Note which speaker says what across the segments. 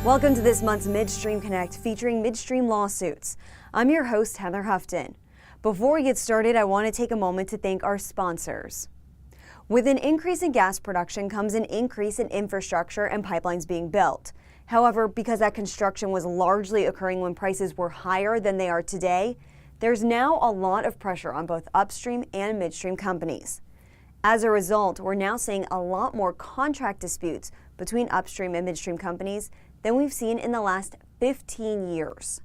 Speaker 1: Welcome to this month's Midstream Connect featuring Midstream lawsuits. I'm your host, Heather Houghton. Before we get started, I want to take a moment to thank our sponsors. With an increase in gas production comes an increase in infrastructure and pipelines being built. However, because that construction was largely occurring when prices were higher than they are today, there's now a lot of pressure on both upstream and midstream companies. As a result, we're now seeing a lot more contract disputes between upstream and midstream companies than we've seen in the last 15 years.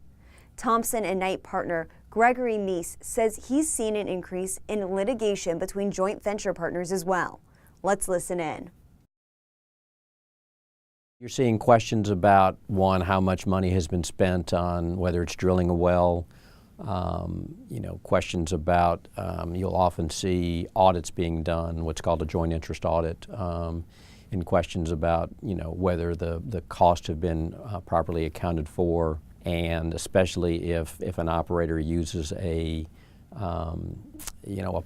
Speaker 1: Thompson and Knight partner Gregory Meese says he's seen an increase in litigation between joint venture partners as well. Let's listen in.
Speaker 2: You're seeing questions about, one, how much money has been spent on whether it's drilling a well. Questions about, you'll often see audits being done, what's called a joint interest audit, and questions about, whether the costs have been properly accounted for, and especially if an operator uses a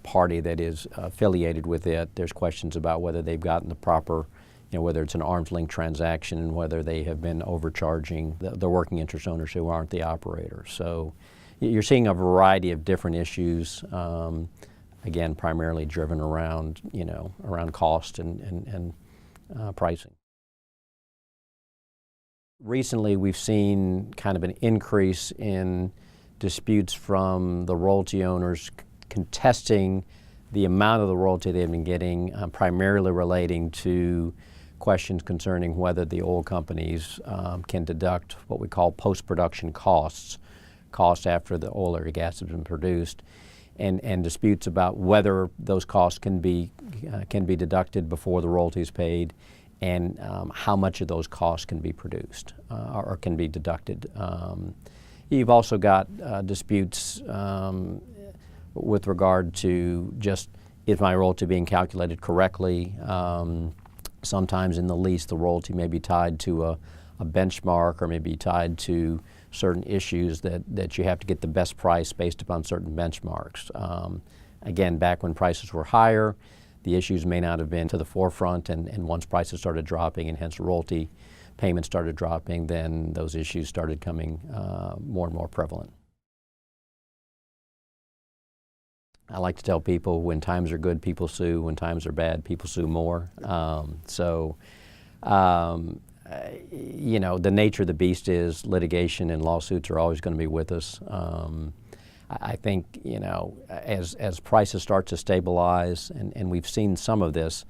Speaker 2: party that is affiliated with it, there's questions about whether they've gotten the proper, whether it's an arm's length transaction and whether they have been overcharging the working interest owners who aren't the operator. So you're seeing a variety of different issues, again, primarily driven around, around cost and pricing. Recently, we've seen kind of an increase in disputes from the royalty owners contesting the amount of the royalty they've been getting, primarily relating to questions concerning whether the oil companies can deduct what we call post-production costs after the oil or gas has been produced, and disputes about whether those costs can be deducted before the royalty is paid, and how much of those costs can be produced or can be deducted. You've also got disputes with regard to just, is my royalty being calculated correctly? Sometimes in the lease, the royalty may be tied to a benchmark or may be tied to certain issues that you have to get the best price based upon certain benchmarks. Again, back when prices were higher, the issues may not have been to the forefront, and once prices started dropping and hence royalty payments started dropping, then those issues started coming more and more prevalent. I like to tell people, when times are good, people sue. When times are bad, people sue more. The nature of the beast is litigation, and lawsuits are always going to be with us. I think, as prices start to stabilize, and we've seen some of this,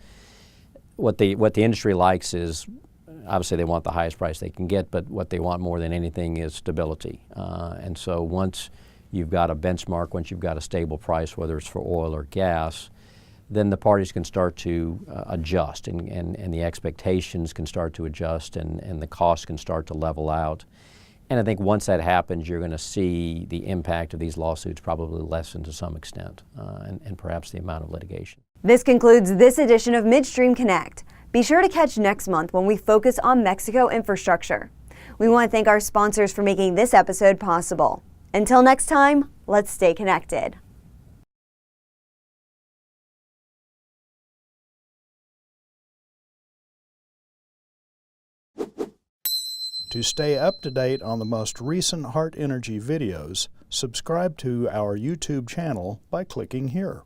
Speaker 2: what the industry likes is, obviously they want the highest price they can get, but what they want more than anything is stability. And so once you've got a benchmark, once you've got a stable price, whether it's for oil or gas, then the parties can start to adjust, and the expectations can start to adjust, and the costs can start to level out. And I think once that happens, you're going to see the impact of these lawsuits probably lessen to some extent, and perhaps the amount of litigation.
Speaker 1: This concludes this edition of Midstream Connect. Be sure to catch next month when we focus on Mexico infrastructure. We want to thank our sponsors for making this episode possible. Until next time, let's stay connected.
Speaker 3: To stay up to date on the most recent HARTENERGY videos, subscribe to our YouTube channel by clicking here.